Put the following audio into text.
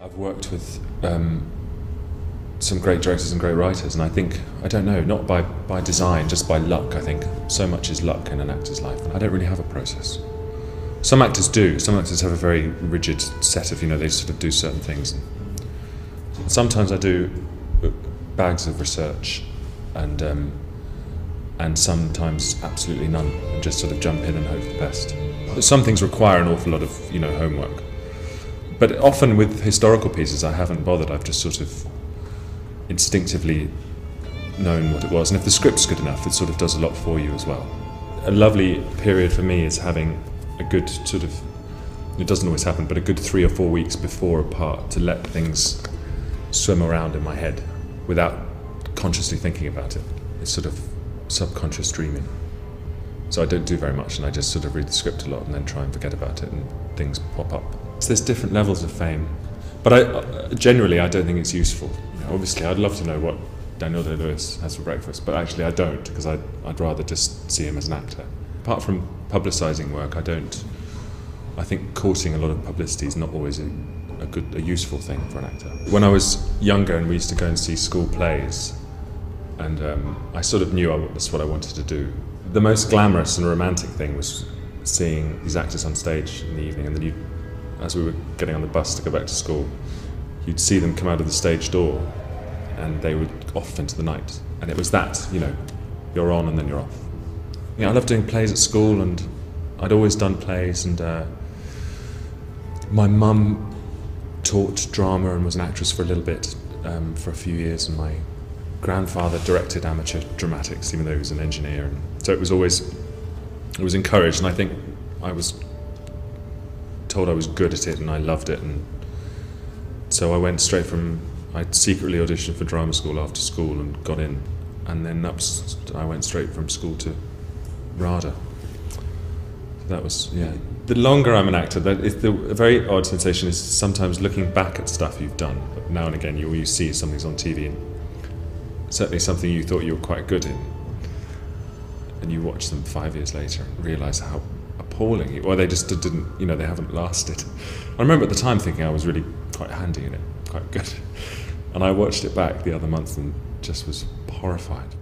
I've worked with some great directors and great writers, and I think, I don't know, not by design, just by luck. I think so much is luck in an actor's life, and I don't really have a process. Some actors do. Some actors have a very rigid set of, they sort of do certain things. Sometimes I do bags of research, and sometimes absolutely none, and just sort of jump in and hope for the best. But some things require an awful lot of, homework. But often with historical pieces, I haven't bothered. I've just sort of instinctively known what it was. And if the script's good enough, it sort of does a lot for you as well. A lovely period for me is having a good sort of, it doesn't always happen, but a good 3 or 4 weeks before a part to let things swim around in my head without consciously thinking about it. It's sort of subconscious dreaming. So I don't do very much, and I just sort of read the script a lot and then try and forget about it, and things pop up. So there's different levels of fame, but generally I don't think it's useful. Obviously I'd love to know what Daniel Day-Lewis has for breakfast, but actually I don't, because I'd rather just see him as an actor. Apart from publicising work, I think courting a lot of publicity is not always a useful thing for an actor. When I was younger and we used to go and see school plays, and I sort of knew that's what I wanted to do. The most glamorous and romantic thing was seeing these actors on stage in the evening, and then as we were getting on the bus to go back to school, you'd see them come out of the stage door and they would off into the night. And it was that, you're on and then you're off. I love doing plays at school, and I'd always done plays, and my mum taught drama and was an actress for a little bit, for a few years, and my grandfather directed amateur dramatics, even though he was an engineer. And so it was encouraged, and I think I was told I was good at it and I loved it, and so I secretly auditioned for drama school after school and got in, and then I went straight from school to RADA. That was, yeah. The longer I'm an actor, a very odd sensation is sometimes looking back at stuff you've done. But now and again you see something's on TV, and certainly something you thought you were quite good in, and you watch them 5 years later and realise how appalling, or they just didn't, they haven't lasted. I remember at the time thinking I was really quite handy in it, quite good. And I watched it back the other month and just was horrified.